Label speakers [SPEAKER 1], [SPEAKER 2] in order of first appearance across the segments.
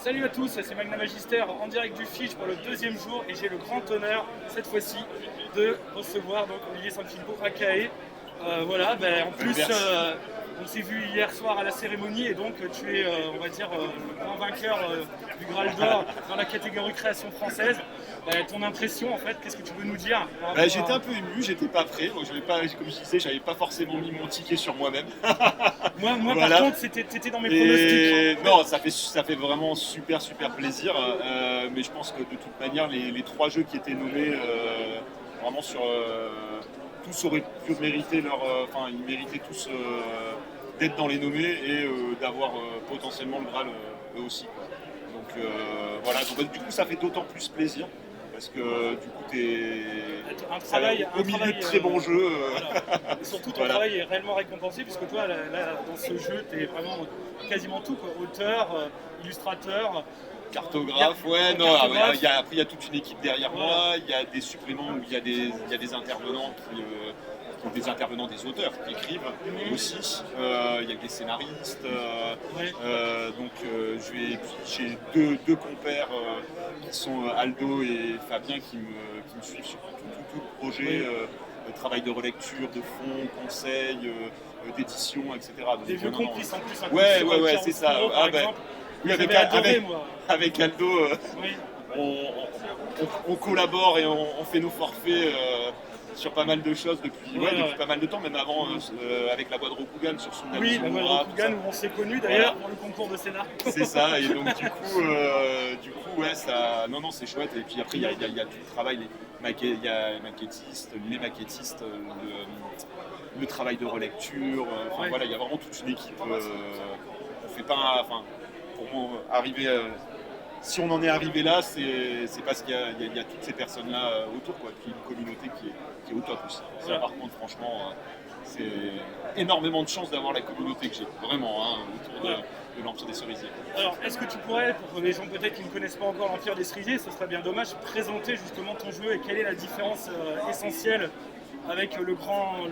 [SPEAKER 1] Salut à tous, c'est Magna Magister en direct du Fige pour le deuxième jour et j'ai le grand honneur cette fois-ci de recevoir donc Olivier Sanfilippo AKA. En plus on s'est vu hier soir à la cérémonie et donc tu es on va dire le grand vainqueur du Graal d'Or dans la catégorie création française. Ton impression en fait, qu'est-ce que tu peux nous dire?
[SPEAKER 2] J'étais un peu ému, j'étais pas prêt, donc comme je disais, j'avais pas forcément mis mon ticket sur moi-même.
[SPEAKER 1] Moi
[SPEAKER 2] Voilà.
[SPEAKER 1] par contre t'étais dans mes pronostics.
[SPEAKER 2] Non, ça fait vraiment super plaisir, mais je pense que de toute manière les trois jeux qui étaient nommés vraiment sur tous auraient pu mériter ils méritaient tous d'être dans les nommés et d'avoir potentiellement le Graal eux aussi, quoi. Donc voilà, donc, du coup ça fait d'autant plus plaisir. Parce que du coup, t'es au milieu de très bons jeux.
[SPEAKER 1] Voilà. Et surtout, ton travail est réellement récompensé, puisque toi, là, dans ce jeu, t'es vraiment quasiment tout, quoi. Auteur, illustrateur,
[SPEAKER 2] cartographe, après il y a toute une équipe derrière moi, il y a des suppléments où il y a des intervenants des intervenants, des auteurs qui écrivent aussi, il y a des scénaristes, j'ai deux compères qui sont Aldo et Fabien qui me suivent sur tout le projet, travail de relecture, de fond, conseil, d'édition, etc.
[SPEAKER 1] Des vieux complices en plus.
[SPEAKER 2] Ouais, c'est ça. Oui, avec Aldo, on collabore et on fait nos forfaits sur pas mal de choses depuis pas mal de temps, même avant avec la voix de Rokugan sur son
[SPEAKER 1] Oui, la voix de Rokugan où on s'est connus d'ailleurs pour le concours de scénar.
[SPEAKER 2] C'est ça, et donc du coup c'est chouette. Et puis après il y a tout le travail, il y a les maquettistes, le travail de relecture, il y a vraiment toute une équipe. On fait pas, pour moi, si on en est arrivé là, c'est parce qu'il y a toutes ces personnes-là autour, quoi. Puis une communauté qui est au top aussi. Ça, par contre, franchement, c'est énormément de chance d'avoir la communauté que j'ai, vraiment, autour de l'Empire des Cerisiers.
[SPEAKER 1] Alors, est-ce que tu pourrais, pour les gens peut-être qui ne connaissent pas encore l'Empire des Cerisiers, ce serait bien dommage, présenter justement ton jeu et quelle est la différence essentielle avec le grand on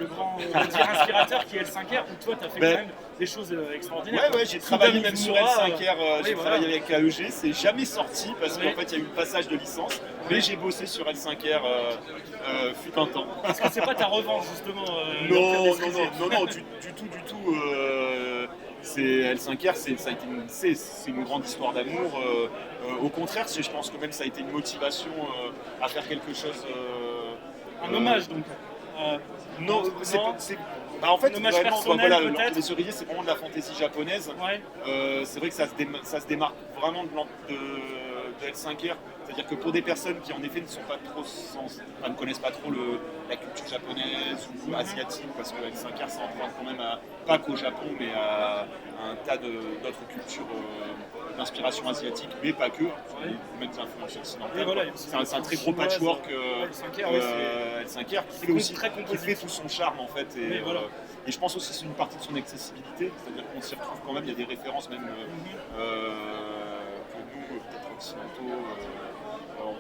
[SPEAKER 1] va dire, inspirateur qui est L5R, où toi tu as fait quand même des choses extraordinaires.
[SPEAKER 2] Ouais, j'ai travaillé même sur L5R, j'ai travaillé avec AEG, c'est jamais sorti parce qu'en fait il y a eu le passage de licence, mais j'ai bossé sur L5R fut un temps.
[SPEAKER 1] Est-ce que c'est pas ta revanche justement
[SPEAKER 2] Non, du tout. C'est L5R, c'est une grande histoire d'amour. Au contraire, je pense que même ça a été une motivation à faire quelque chose.
[SPEAKER 1] Un hommage donc.
[SPEAKER 2] Non, en fait, l'Empire des Cerisiers, c'est vraiment de la fantaisie japonaise. C'est vrai que ça se démarque vraiment de L5R. C'est-à-dire que pour des personnes qui en effet ne connaissent pas trop la culture japonaise ou asiatique, parce que L5R ça emprunte quand même pas qu'au Japon, mais à un tas d'autres cultures d'inspiration asiatique, mais pas que, même des influences occidentales. C'est un très gros patchwork L5R qui fait tout son charme en fait. Et je pense aussi que c'est une partie de son accessibilité, c'est-à-dire qu'on s'y retrouve quand même, il y a des références même que nous, peut-être occidentaux, on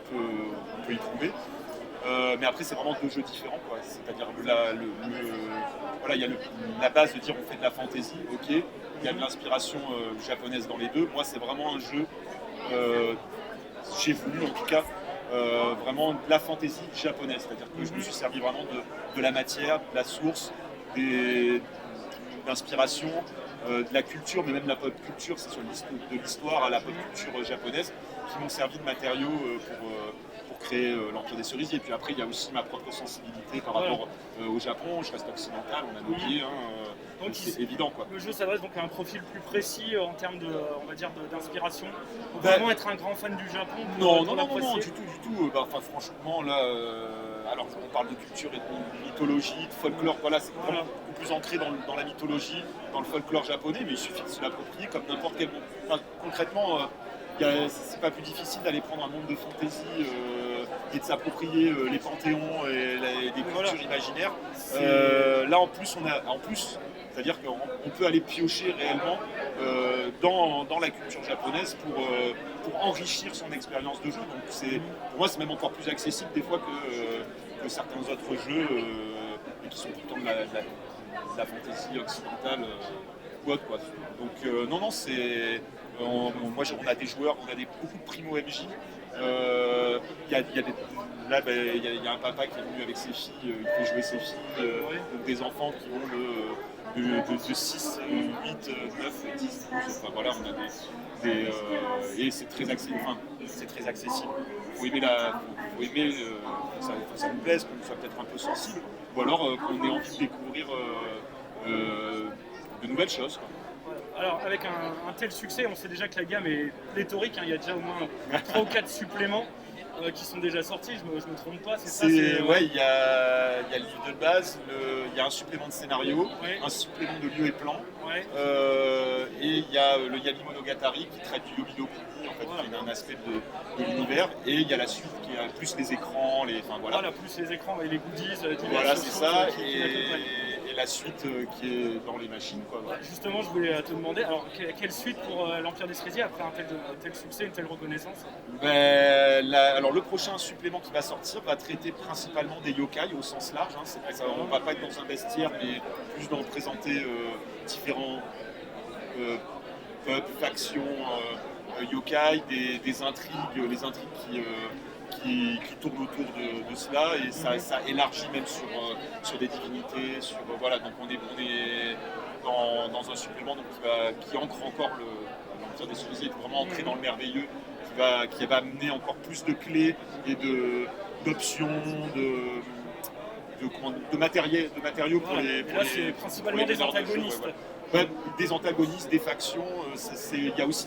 [SPEAKER 2] peut y trouver. Mais après, c'est vraiment deux jeux différents, quoi. C'est-à-dire il y a la base de dire on fait de la fantasy, ok. Il y a de l'inspiration japonaise dans les deux. Moi, c'est vraiment un jeu, j'ai voulu en tout cas, vraiment de la fantasy japonaise. C'est-à-dire que je me suis servi vraiment de la matière, de la source, d'inspiration, de la culture, mais même de la pop culture, c'est de l'histoire à la pop culture japonaise, qui m'ont servi de matériaux pour créer l'Empire des Cerisiers. Et puis après, il y a aussi ma propre sensibilité par rapport au Japon. Je reste occidental, on a noté, donc c'est évident, quoi.
[SPEAKER 1] Le jeu s'adresse donc à un profil plus précis en termes d'inspiration. Faut vraiment être un grand fan du Japon.
[SPEAKER 2] Non, du tout. Franchement, là, alors on parle de culture et de mythologie, de folklore, c'est vraiment beaucoup plus ancré dans la mythologie, dans le folklore japonais, mais il suffit de se l'approprier comme n'importe quel monde. Concrètement, c'est pas plus difficile d'aller prendre un monde de fantasy et de s'approprier les panthéons et des cultures imaginaires. Là en plus, c'est-à-dire qu'on peut aller piocher réellement dans la culture japonaise pour enrichir son expérience de jeu. Donc pour moi, c'est même encore plus accessible des fois que certains autres jeux et qui sont pourtant de la fantasy occidentale ou autre, quoi. Donc non, Moi, on a des joueurs, on a beaucoup de primo MJ. Il y a un papa qui est venu avec ses filles, il fait jouer ses filles, donc des enfants qui vont de 6, 8, 9, 10, 12, enfin voilà, on a et c'est très accessible. Faut aimer faut que ça nous plaise, qu'on soit peut-être un peu sensible, ou alors qu'on ait envie de découvrir de nouvelles choses, quoi.
[SPEAKER 1] Alors avec un tel succès, on sait déjà que la gamme est pléthorique, hein. Il y a déjà au moins 3 ou 4 suppléments qui sont déjà sortis, je me trompe pas, c'est ça?
[SPEAKER 2] Ouais, il y a le livre de base, il y a un supplément de scénario, un supplément de lieu et plan, et il y a le Yami Monogatari qui traite du Yomi no Kuni, en fait, qui est un aspect de l'univers, et il y a la suite qui a plus les écrans,
[SPEAKER 1] voilà, plus les écrans et les goodies.
[SPEAKER 2] Voilà, c'est ça, et la suite qui est dans les machines, quoi. Voilà.
[SPEAKER 1] Justement, je voulais te demander, alors quelle suite pour l'Empire des Cerisiers après un tel succès, une telle reconnaissance?
[SPEAKER 2] Alors le prochain supplément qui va sortir va traiter principalement des yokai au sens large, hein. On ne va pas être dans un bestiaire, mais plus dans présenter différents peuples, factions, yokai, des intrigues, les intrigues qui tournent autour de cela, et ça élargit même sur des divinités, voilà, donc on est dans un supplément donc, qui ancre encore l'Empire des Cerisiers, est vraiment ancré dans le merveilleux, qui va amener encore plus de clés et d'options, de matériaux pour les.
[SPEAKER 1] Là, c'est principalement des antagonistes.
[SPEAKER 2] Des antagonistes, des factions. Il y a aussi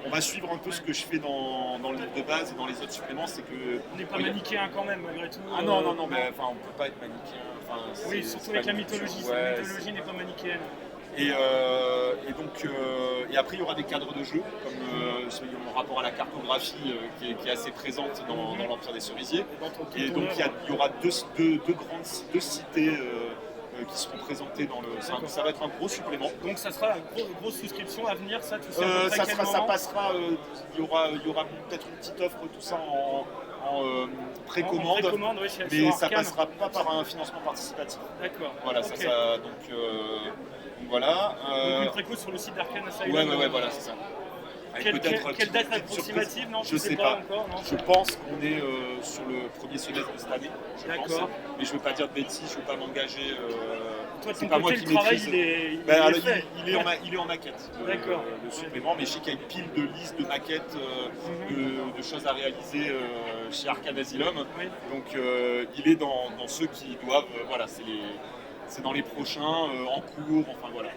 [SPEAKER 2] on va suivre un peu ce que je fais dans le livre de base et dans les autres suppléments, c'est que.
[SPEAKER 1] On n'est pas manichéen quand même, malgré tout.
[SPEAKER 2] Ah non, mais on ne peut pas être manichéen.
[SPEAKER 1] Oui, surtout avec la mythologie. La mythologie n'est pas manichéenne.
[SPEAKER 2] Et après, il y aura des cadres de jeu, comme en rapport à la cartographie qui est assez présente dans l'Empire des Cerisiers. Et donc, il y aura deux cités qui seront présentées dans le. Ça va être un gros supplément.
[SPEAKER 1] Donc, ça sera une grosse souscription à venir, ça, tout ça.
[SPEAKER 2] Ça passera. Il y aura peut-être une petite offre, tout ça en précommande, mais ça passera pas par un financement participatif.
[SPEAKER 1] D'accord.
[SPEAKER 2] Voilà,
[SPEAKER 1] okay.
[SPEAKER 2] Donc voilà.
[SPEAKER 1] Donc une préco sur le site d'Arcane Asylum.
[SPEAKER 2] Ouais, voilà, c'est ça.
[SPEAKER 1] Quelle date approximative? Non,
[SPEAKER 2] je sais pas encore. Non, je pense qu'on est sur le premier semestre de cette année.
[SPEAKER 1] D'accord.
[SPEAKER 2] Mais je ne veux pas dire de bêtises, je ne veux pas m'engager.
[SPEAKER 1] Toi, c'est pas moi qui maîtrise.
[SPEAKER 2] Il est en maquette, le supplément, mais je sais qu'il y a une pile de listes de maquettes, de choses à réaliser chez Arcane Asylum. Oui. Donc il est dans ceux qui doivent. Voilà, c'est dans les prochains, en cours, enfin voilà.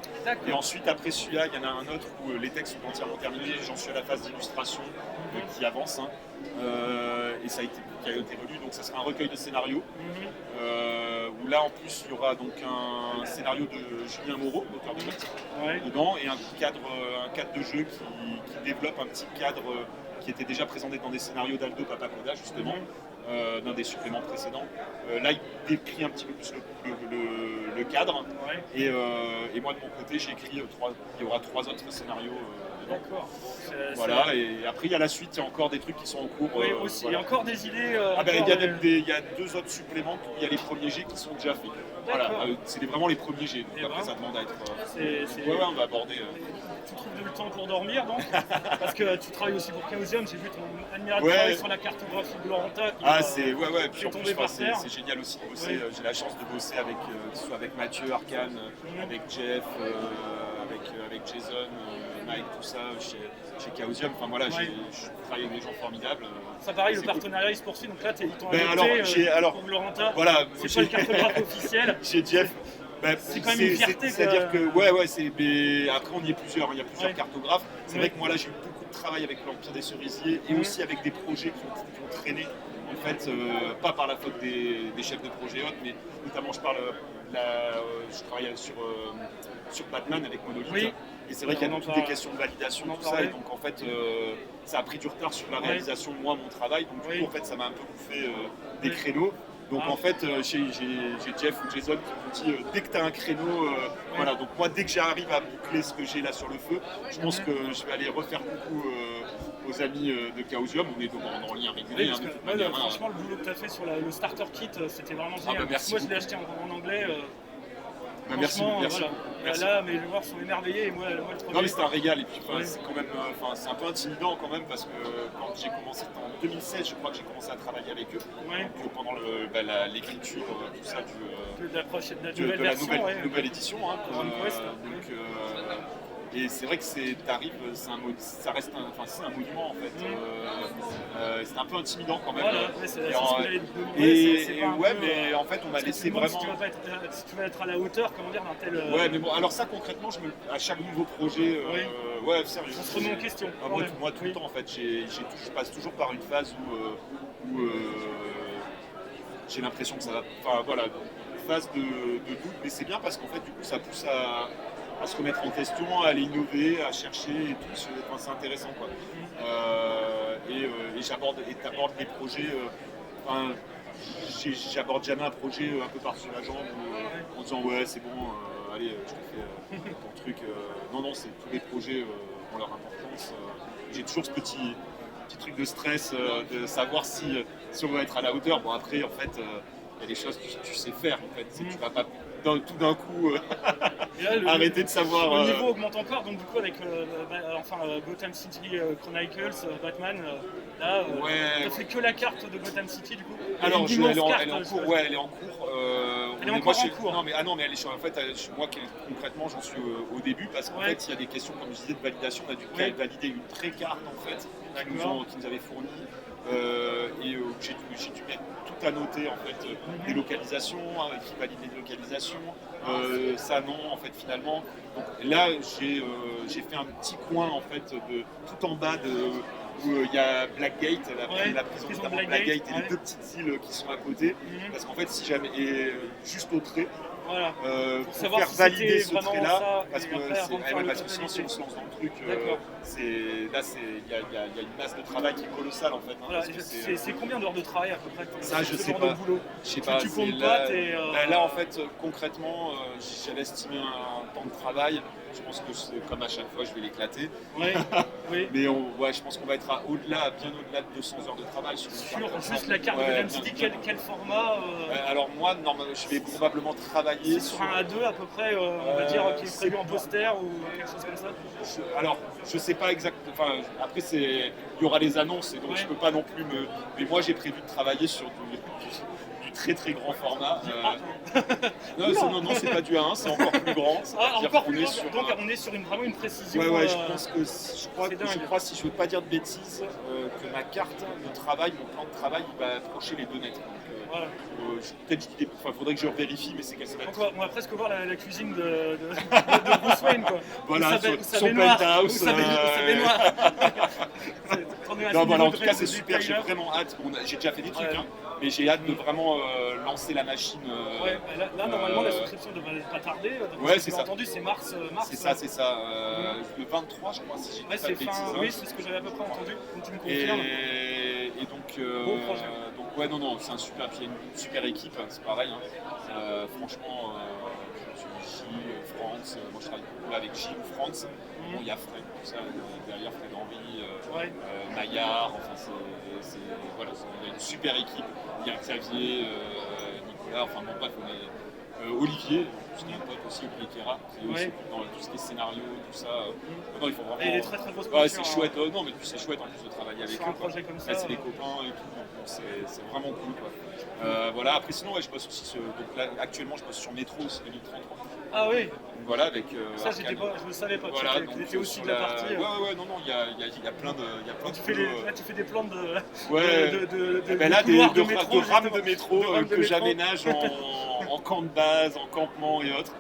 [SPEAKER 2] Et ensuite, après celui-là, il y en a un autre où les textes sont entièrement terminés, j'en suis à la phase d'illustration qui avance, et ça qui a été relu, donc ça sera un recueil de scénarios, où là en plus il y aura donc un scénario de Julien Moreau, l'auteur de mythe, dedans, et un cadre de jeu qui développe un petit cadre qui était déjà présenté dans des scénarios d'Aldo Papacoda, justement. D'un des suppléments précédents. Là, il décrit un petit peu plus le cadre. Et moi, de mon côté, j'ai écrit il y aura 3 autres scénarios dedans.
[SPEAKER 1] D'accord.
[SPEAKER 2] Voilà, et après, il y a la suite, il y a encore des trucs qui sont en cours.
[SPEAKER 1] Oui, aussi. Voilà. Il y a encore des idées.
[SPEAKER 2] Il y a 2 autres suppléments, il y a les premiers jets qui sont déjà faits. Voilà, c'est vraiment les premiers jets. Donc après, ça demande à être. On va aborder.
[SPEAKER 1] Tu trouves le temps pour dormir, donc parce que tu travailles aussi pour Chaosium, j'ai vu ton admirable travail sur la cartographie de Lorenta.
[SPEAKER 2] Puis en plus, c'est génial aussi de bosser. J'ai la chance de bosser avec, que ce soit avec Mathieu, Arcane, avec Jeff, avec Jason, Mike, tout ça, chez Chaosium. Enfin voilà, je travaille avec des gens formidables.
[SPEAKER 1] Ça pareil, le partenariat il se poursuit, donc là ils t'ont invité pour Lorenta.
[SPEAKER 2] Voilà,
[SPEAKER 1] c'est pas le cartographe officiel.
[SPEAKER 2] Chez Jeff.
[SPEAKER 1] C'est quand même une fierté.
[SPEAKER 2] C'est-à-dire que, mais après on y est plusieurs, il y a plusieurs cartographes. C'est vrai que moi là j'ai eu beaucoup de travail avec l'Empire des Cerisiers et aussi avec des projets qui ont traîné, en fait, pas par la faute des chefs de projet autres, mais notamment je travaille sur Batman avec Monolith. Et c'est vrai qu'il y a toutes des questions de validation, tout ça, et donc en fait ça a pris du retard sur la réalisation de mon travail, donc du coup en fait ça m'a un peu bouffé des créneaux. Donc en fait, j'ai Jeff ou Jason qui m'ont dit dès que tu as un créneau, voilà. Donc moi, dès que j'arrive à boucler ce que j'ai là sur le feu, je pense que je vais aller refaire coucou aux amis de Chaosium. On est en lien régulier.
[SPEAKER 1] Franchement, le boulot que tu as fait sur le starter kit, c'était vraiment génial.
[SPEAKER 2] Merci
[SPEAKER 1] moi, je l'ai acheté en anglais.
[SPEAKER 2] Merci.
[SPEAKER 1] Là, mes joueurs sont émerveillés et moi le premier.
[SPEAKER 2] Non mais c'est un régal et puis c'est quand même, c'est un peu intimidant quand même parce que quand j'ai commencé en 2016, je crois que j'ai commencé à travailler avec eux. Donc, pendant l'écriture, tout ça de la nouvelle édition. Et c'est vrai que t'arrives, ça reste un monument en fait. C'est un peu intimidant quand même. Mais en fait on m'a laissé vraiment.
[SPEAKER 1] Si tu veux être à la hauteur, comment dire, d'un tel.
[SPEAKER 2] Ouais, mais bon, alors ça concrètement, à chaque nouveau projet, sérieux.
[SPEAKER 1] On se remet en question.
[SPEAKER 2] Moi tout le temps en fait, je passe toujours par une phase où j'ai l'impression que ça va. Enfin voilà, une phase de doute, mais c'est bien parce qu'en fait du coup ça pousse à se remettre en question, à aller innover, à chercher et tout. C'est intéressant quoi. T'abordes des projets. J'aborde jamais un projet un peu par-dessus la jambe en disant ouais c'est bon, allez je te fais ton truc. Non, tous les projets ont leur importance. J'ai toujours ce petit truc de stress de savoir si on va être à la hauteur. Bon après en fait il y a des choses que tu sais faire en fait. Tu vas pas tout d'un coup arrêter de savoir.
[SPEAKER 1] Le niveau augmente encore, donc du coup avec Gotham City Chronicles, Batman, t'as fait que la carte de Gotham City du coup.
[SPEAKER 2] Alors elle est en cours.
[SPEAKER 1] Elle est en cours.
[SPEAKER 2] Non mais elle est en fait moi concrètement j'en suis au début parce qu'en fait il y a des questions comme je disais de validation. On a dû valider une pré-carte en fait qui nous avait fourni et j'ai dû mettre tout à noter en fait des localisations qui valident les localisations ça non en fait finalement. Donc là j'ai fait un petit coin en fait de tout en bas où il y a Blackgate, la prison notamment Blackgate et les deux petites îles qui sont à côté parce qu'en fait si jamais juste au trait pour faire valider ce trait-là, parce que sinon si on se lance dans le truc, il y a une masse de travail qui est colossale en fait.
[SPEAKER 1] C'est combien d'heures de travail à peu près
[SPEAKER 2] ça je sais pas.
[SPEAKER 1] Tu comptes pas
[SPEAKER 2] là en fait concrètement j'avais estimé un temps de travail. Je pense que comme à chaque fois je vais l'éclater. Mais je pense qu'on va être bien au-delà de 200 heures de travail sur
[SPEAKER 1] juste la carte de Gotham City. Quel format
[SPEAKER 2] Alors moi normalement je vais probablement travailler
[SPEAKER 1] sur un A2 à peu près, on va dire, qui est prévu en poster ou quelque chose comme ça.
[SPEAKER 2] Alors je sais pas exactement. Après il y aura les annonces et donc je peux pas non plus mais moi j'ai prévu de travailler sur du très très grand format. Non, c'est pas du A1, c'est encore plus grand.
[SPEAKER 1] Donc on est sur vraiment une précision.
[SPEAKER 2] Je crois, si je veux pas dire de bêtises, que ma carte de travail, mon plan de travail, il va approcher les 2 mètres. Faudrait que je vérifie, mais c'est qu'elle s'appelle.
[SPEAKER 1] On va presque voir la cuisine de Bruce Wayne quoi.
[SPEAKER 2] Voilà, son penthouse. En tout cas c'est super, j'ai vraiment hâte. J'ai déjà fait des trucs, mais j'ai hâte de vraiment lancer la machine.
[SPEAKER 1] Là normalement la souscription devrait pas tarder.
[SPEAKER 2] C'est ça.
[SPEAKER 1] Entendu, c'est mars.
[SPEAKER 2] C'est ça. Le 23 je crois si j'ai pas de bêtises.
[SPEAKER 1] Oui, c'est ce que j'avais à peu près entendu. Donc tu me confirmes.
[SPEAKER 2] Et donc c'est un super. Puis il y a une super équipe, c'est pareil. Franchement, Gilles, France, moi je travaille beaucoup avec Gilles ou France. Il y a Fred, tout ça, derrière Fred Henry, Maillard, il y a une super équipe. Il y a Xavier, Nicolas, bref, on est Olivier, parce qu'il y a un pote aussi, Olivier Kera, qui est aussi dans tout ce qui est scénario, tout ça. Il faut vraiment.
[SPEAKER 1] Et il est très très grosse
[SPEAKER 2] c'est chouette, c'est chouette en plus de travailler avec eux.
[SPEAKER 1] Un projet comme ça.
[SPEAKER 2] C'est des copains et tout, donc c'est vraiment cool. Après sinon, je bosse aussi, donc là, actuellement, je bosse sur Métro aussi 2033.
[SPEAKER 1] Ah oui.
[SPEAKER 2] Donc voilà, avec.
[SPEAKER 1] Ça, je ne savais pas. Voilà, donc c'était aussi de la partie.
[SPEAKER 2] Il y a plein de.
[SPEAKER 1] Tu fais des plans de.
[SPEAKER 2] De rames de métro que j'aménage en camp de base, en campement et autres.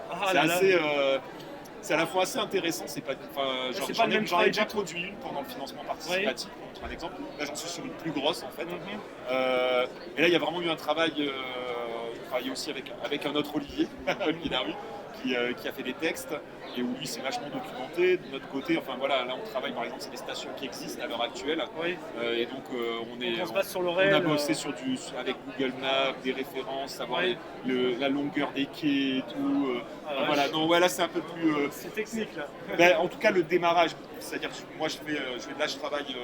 [SPEAKER 2] C'est à la fois assez intéressant, j'en ai déjà produit une pendant le financement participatif, pour montrer un exemple. Là j'en suis sur une plus grosse en fait. Et là il y a vraiment eu un travail, je travaillais aussi avec un autre Olivier, Olivier Daru, qui a fait des textes et où lui s'est vachement documenté. De notre côté, là on travaille par exemple, c'est des stations qui existent à l'heure actuelle. Et donc on a bossé avec Google Maps, des références, savoir la longueur des quais et tout. Là c'est un peu plus.
[SPEAKER 1] C'est technique là.
[SPEAKER 2] En tout cas le démarrage, c'est-à-dire que moi je travaille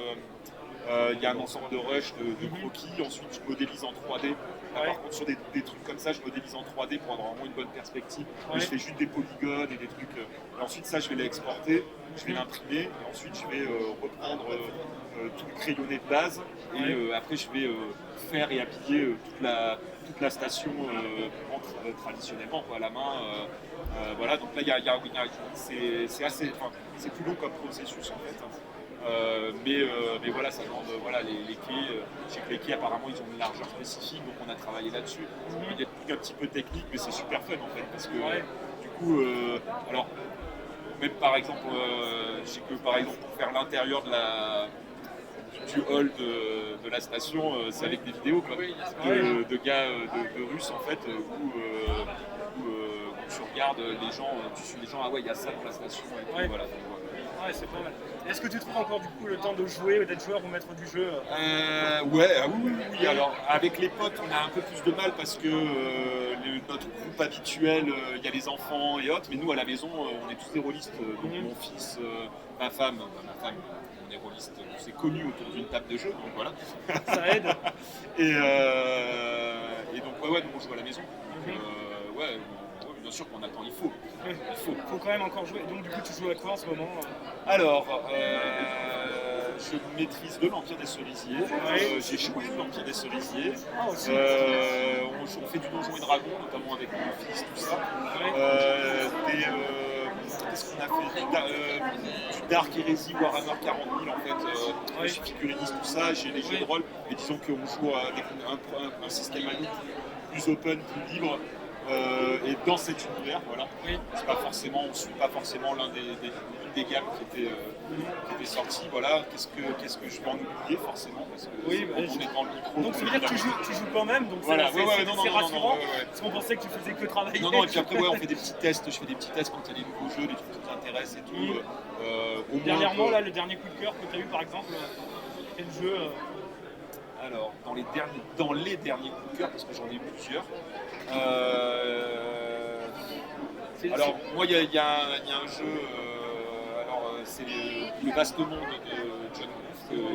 [SPEAKER 2] Il y a un ensemble de rush, de croquis. Ensuite, je modélise en 3D. Là, par contre, sur des trucs comme ça, je modélise en 3D pour avoir vraiment une bonne perspective. Mais je fais juste des polygones et des trucs. Et ensuite, ça, je vais l'exporter, je vais l'imprimer. Et ensuite, je vais reprendre tout le crayonné de base. Et après, je vais faire et appliquer toute la station traditionnellement, quoi, à la main. Voilà, donc là, c'est plus long comme processus en fait. Mais voilà, ça demande les clés. Je sais que les clés, apparemment, ils ont une largeur spécifique, donc on a travaillé là-dessus. Il y a des trucs un petit peu techniques, mais c'est super fun en fait, parce que du coup, alors, même par exemple, je sais que par exemple, pour faire l'intérieur du hall de la station, c'est avec des vidéos quoi, de gars de Russes en fait, où tu regardes les gens, tu suis les gens, ah ouais, il y a ça dans la station et tout, voilà.
[SPEAKER 1] Ouais, c'est pas mal. Est-ce que tu trouves encore du coup le temps de jouer, d'être joueur ou maître du jeu?
[SPEAKER 2] Oui. Alors avec les potes, on a un peu plus de mal parce que notre groupe habituel, il y a les enfants et autres, mais nous à la maison, on est tous des rôlistes. Donc mon fils, ma femme, on est rôlistes. On s'est connus autour d'une table de jeu, donc voilà.
[SPEAKER 1] Ça aide.
[SPEAKER 2] et donc nous on joue à la maison. Bien sûr qu'on attend, il faut.
[SPEAKER 1] Faut quand même encore jouer. Donc du coup, tu joues à quoi en ce moment?
[SPEAKER 2] Alors, je maîtrise de l'Empire des Cerisiers. J'ai joué de l'Empire des Cerisiers. On fait du Donjons et Dragons, notamment avec mon fils, tout ça. Qu'est-ce qu'on a fait? Du Dark Heresy, Warhammer 40 000 en fait. Je suis figuriste, tout ça. J'ai les jeux de rôle. Et disons qu'on joue avec un système à nous plus open, plus libre. Et dans cet univers, voilà, c'est pas forcément, on ne suit pas forcément l'un des gammes qui était sorti. Voilà, qu'est-ce que je vais en oublier forcément parce que on est dans le micro.
[SPEAKER 1] Donc ça veut dire que tu joues quand même, donc
[SPEAKER 2] voilà,
[SPEAKER 1] c'est rassurant. Parce qu'on pensait que tu faisais que travailler.
[SPEAKER 2] Non, et puis après on fait des petits tests. Je fais des petits tests quand il y a des nouveaux jeux, des trucs qui t'intéressent et tout.
[SPEAKER 1] Dernièrement, là, le dernier coup de cœur que tu as eu par exemple, quel jeu?
[SPEAKER 2] Alors, dans les derniers coups de cœur, parce que j'en ai eu plusieurs. Alors, moi, il y a un jeu, c'est le Vaste Monde de John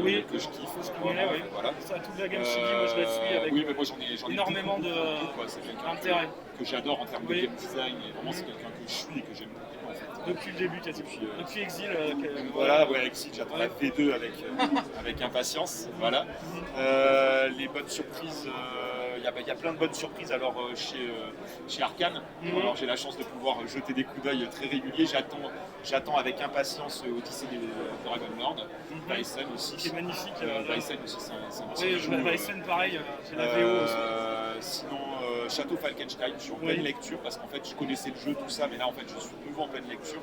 [SPEAKER 2] Wolfe que je kiffe.
[SPEAKER 1] Voilà. Ça, toute la gamme Chibi, moi je la suis avec
[SPEAKER 2] mais moi, j'en ai
[SPEAKER 1] énormément d'intérêt.
[SPEAKER 2] Que j'adore en termes de game design, et vraiment, c'est quelqu'un que je suis et que j'aime beaucoup. En fait.
[SPEAKER 1] Depuis le début, quasi. Depuis Exil.
[SPEAKER 2] Exil, j'attends la V2 avec impatience. Voilà. Les bonnes surprises. Il y a plein de bonnes surprises alors chez Arcane. Alors j'ai la chance de pouvoir jeter des coups d'œil très réguliers. J'attends avec impatience Odyssey des Dragonlord. Bison aussi.
[SPEAKER 1] C'est magnifique.
[SPEAKER 2] Bison aussi, c'est un petit jeu.
[SPEAKER 1] Bison pareil, c'est la VO aussi.
[SPEAKER 2] Sinon Château Falkenstein, je suis en pleine lecture parce qu'en fait je connaissais le jeu, tout ça, mais là en fait je suis nouveau en pleine lecture.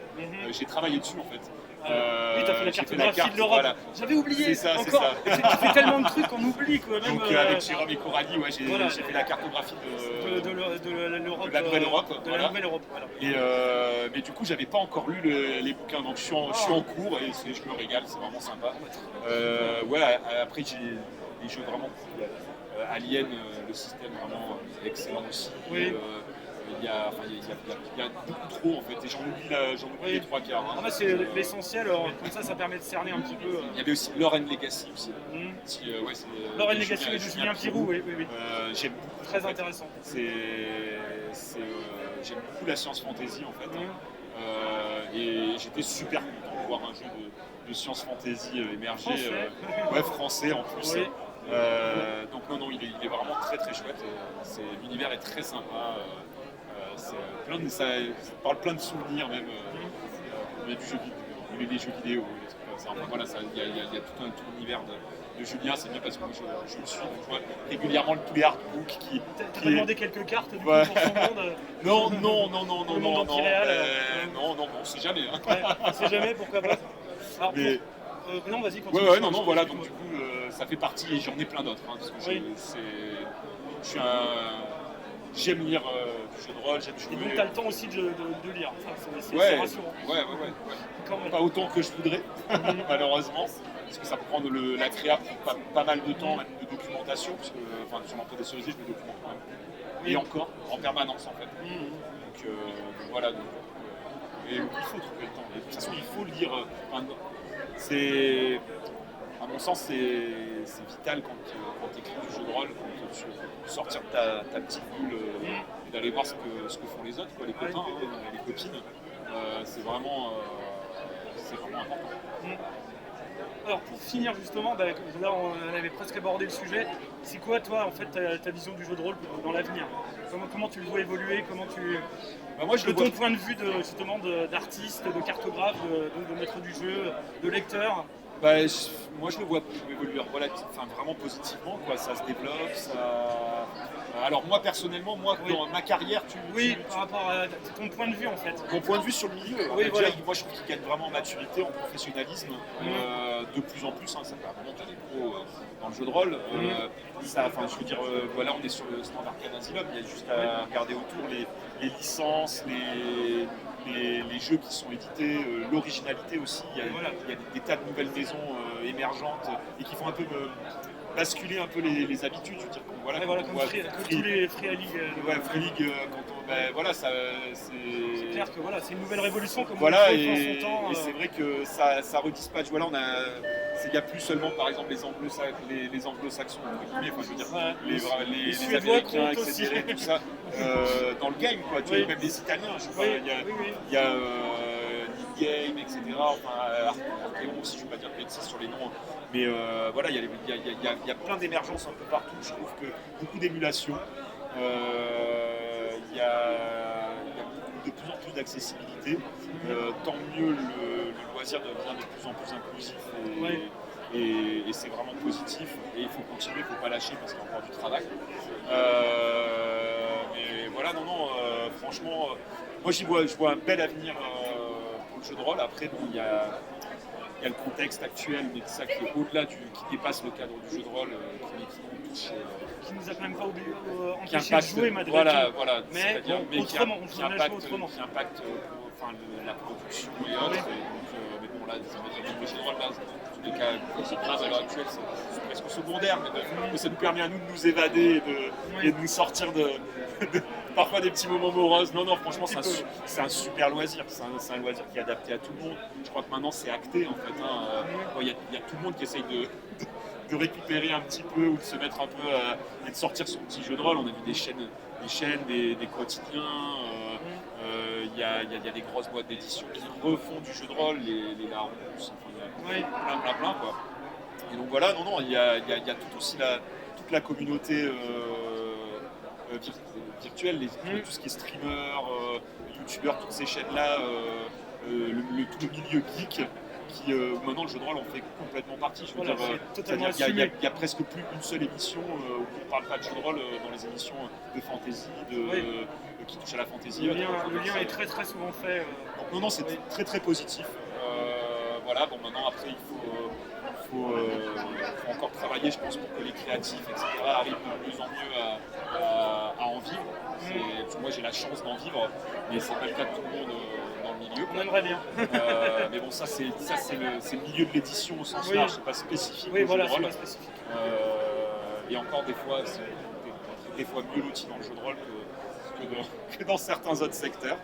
[SPEAKER 2] J'ai travaillé dessus en fait.
[SPEAKER 1] Oui, t'as fait la cartographie de l'Europe. Voilà. J'avais oublié.
[SPEAKER 2] C'est ça.
[SPEAKER 1] Tu fais tellement de trucs qu'on oublie quoi. Même,
[SPEAKER 2] donc avec Jérôme et Coralie, j'ai fait la cartographie de
[SPEAKER 1] l'Europe,
[SPEAKER 2] la nouvelle Europe.
[SPEAKER 1] De la nouvelle Europe. Voilà.
[SPEAKER 2] Et mais du coup, j'avais pas encore lu les bouquins, donc je suis en cours et je me régale, c'est vraiment sympa. Après j'ai des jeux vraiment cool. Alien, le système vraiment excellent aussi. Il y a beaucoup trop en fait, et j'en oublie les trois quarts.
[SPEAKER 1] C'est l'essentiel, comme ça permet de cerner un petit peu.
[SPEAKER 2] Il y avait aussi Lore and Legacy aussi.
[SPEAKER 1] Lore and Legacy de Julien Pirou, oui.
[SPEAKER 2] J'aime beaucoup.
[SPEAKER 1] Très intéressant.
[SPEAKER 2] J'aime beaucoup la science fantasy en fait. Et j'étais super content de voir un jeu de science fantasy émerger. Français en plus. Donc il est vraiment très très chouette. L'univers est très sympa. Ça parle plein de souvenirs même. Il y a des jeux vidéo, des trucs comme ça. Enfin, voilà, il y a tout un univers de Julien. C'est bien parce que je le suis. Donc, je vois régulièrement tous les artbooks qui.
[SPEAKER 1] T'as demandé quelques cartes du coup, pour son monde.
[SPEAKER 2] Non. On sait jamais.
[SPEAKER 1] On sait jamais, pourquoi pas. Alors, non, vas-y, continue.
[SPEAKER 2] Voilà. Donc du coup, ça fait partie et j'en ai plein d'autres. Parce que j'aime lire du jeu de rôle, j'aime jouer.
[SPEAKER 1] Et donc t'as le temps aussi de lire, c'est rassurant.
[SPEAKER 2] Ouais. Pas autant que je voudrais, malheureusement, parce que ça prend la créa prend pas mal de temps, même de documentation, parce que sur l'Empire des Cerisiers, je me documente quand même. Et encore, en permanence en fait. Donc voilà. Et il faut trouver le temps. De toute façon, il faut lire. C'est. À mon mon sens, c'est vital quand tu écris du jeu de rôle, quand tu sortir de ta petite bulle et d'aller voir ce que font les autres, quoi, les copains, les copines. C'est vraiment important.
[SPEAKER 1] Alors pour finir justement, là on avait presque abordé le sujet, c'est quoi toi en fait ta vision du jeu de rôle dans l'avenir? Comment tu le vois évoluer, de ton point de vue d'artiste, de cartographe, de maître du jeu, de lecteur?
[SPEAKER 2] Moi je le vois évoluer vraiment positivement, quoi. Ça se développe, alors moi personnellement, dans ma carrière,
[SPEAKER 1] par rapport à ton point de vue en fait.
[SPEAKER 2] Mon point de vue sur le milieu, moi je trouve qu'il gagne vraiment en maturité, en professionnalisme, de plus en plus, ça fait un moment qu'il y a des pros dans le jeu de rôle. On est sur le stand Arcane Asylum, il y a juste à regarder autour les licences, les jeux qui sont édités, l'originalité aussi, il y a des tas de nouvelles maisons émergentes et qui font un peu basculer un peu les habitudes. Je veux dire,
[SPEAKER 1] tous les Free League.
[SPEAKER 2] Free League,
[SPEAKER 1] c'est clair que c'est une nouvelle révolution comme
[SPEAKER 2] et c'est vrai que ça redispatche. Il n'y a plus seulement par exemple les anglo-saxons, les Américains, etc. Tout ça, dans le game, quoi. Tu vois, même les Italiens, il y a Game, etc. Archéon aussi, je ne vais pas dire bêtises sur les noms, mais il y a plein d'émergences un peu partout. Je trouve que beaucoup d'émulation. Il y a de plus en plus d'accessibilité. Tant mieux, le loisir devient de plus en plus inclusif et c'est vraiment positif. Et il faut continuer, il ne faut pas lâcher parce qu'il y a encore du travail. Franchement, moi je vois un bel avenir pour le jeu de rôle. Après, il y a le contexte actuel, mais ça qui est au-delà, qui dépasse le cadre du jeu de rôle,
[SPEAKER 1] qui nous a quand même pas empêché de jouer malgré tout. Mais autrement,
[SPEAKER 2] qui impacte la production et autres. Le jeu de rôle, à l'heure actuelle, c'est presque secondaire, mais ça nous permet à nous de nous évader et de nous sortir de parfois des petits moments moroses. Non, franchement, c'est un super loisir. C'est un loisir qui est adapté à tout le monde. Je crois que maintenant, c'est acté, en fait. Il y a tout le monde qui essaye de récupérer un petit peu ou de se mettre un peu et de sortir son petit jeu de rôle. On a vu des chaînes, des quotidiens. Il y a des grosses boîtes d'édition qui refont du jeu de rôle, les Larons, il y a plein, quoi. Et donc il y a tout aussi toute la communauté virtuelle, tout ce qui est streamer, youtubeur, toutes ces chaînes-là, tout le milieu geek, qui maintenant le jeu de rôle en fait complètement partie. Il y a presque plus une seule émission où on ne parle pas de jeu de rôle dans les émissions de fantasy, qui touchent à la fantasy.
[SPEAKER 1] Le lien est très très souvent fait.
[SPEAKER 2] Donc c'est très très positif. Maintenant après il faut encore travailler, je pense, pour que les créatifs, etc., arrivent de mieux en mieux à en vivre. Parce que moi j'ai la chance d'en vivre, mais c'est pas le cas de tout le monde dans le milieu.
[SPEAKER 1] On aimerait bien.
[SPEAKER 2] Mais bon, ça c'est le milieu de l'édition au sens large, c'est pas spécifique au jeu de rôle.
[SPEAKER 1] Pas spécifique.
[SPEAKER 2] Et encore des fois mieux loti dans le jeu de rôle que dans certains autres secteurs.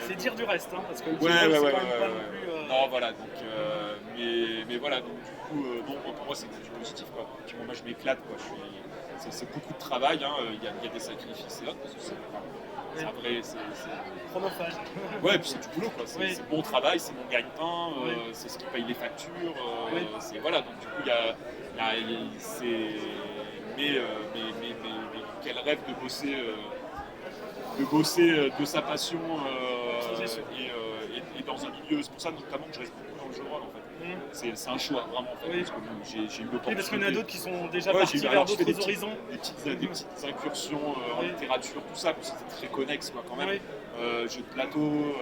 [SPEAKER 1] C'est dire du reste, parce que le
[SPEAKER 2] jeu
[SPEAKER 1] de rôle,
[SPEAKER 2] c'est quand même pas non plus... Non, voilà, donc, mais voilà, donc du coup, pour moi c'est du positif, quoi. Puis moi je m'éclate, quoi. C'est beaucoup de travail, il y a des sacrifices et autres, parce que c'est un vrai...
[SPEAKER 1] chronophage.
[SPEAKER 2] Ouais, puis c'est du boulot, quoi. C'est bon travail, c'est mon gagne-pain, c'est ce qui paye les factures, voilà, donc du coup, mais quel rêve de bosser de sa passion et dans un milieu. C'est pour ça notamment que je reste beaucoup dans le jeu de rôle, en fait. C'est un choix vraiment, en fait, parce que j'ai eu l'opportunité.
[SPEAKER 1] Parce qu'il y en a d'autres qui sont déjà partis vers d'autres horizons.
[SPEAKER 2] Des petites incursions en littérature, tout ça, parce que c'était très connexe, quoi, quand même. Jeux de plateau,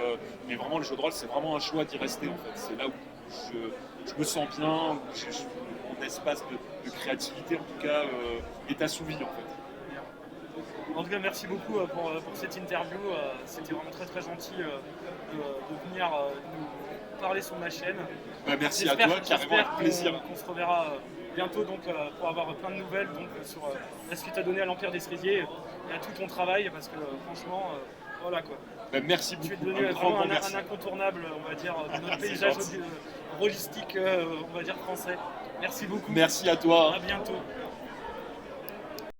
[SPEAKER 2] mais vraiment le jeu de rôle, c'est vraiment un choix d'y rester, en fait. C'est là où je me sens bien, où mon espace de créativité, en tout cas, est assouvi, en fait.
[SPEAKER 1] En tout cas, merci beaucoup pour cette interview. C'était vraiment très très gentil de venir nous parler sur ma chaîne.
[SPEAKER 2] Merci à toi, carrément, avec plaisir.
[SPEAKER 1] Qu'on se reverra bientôt pour avoir plein de nouvelles sur la suite à donner à l'Empire des Cerisiers et à tout ton travail, parce que franchement, Voilà quoi.
[SPEAKER 2] Ben, merci beaucoup.
[SPEAKER 1] Tu es devenu vraiment un incontournable, on va dire, de notre paysage holistique, on va dire français. Merci beaucoup.
[SPEAKER 2] Merci à toi.
[SPEAKER 1] À bientôt.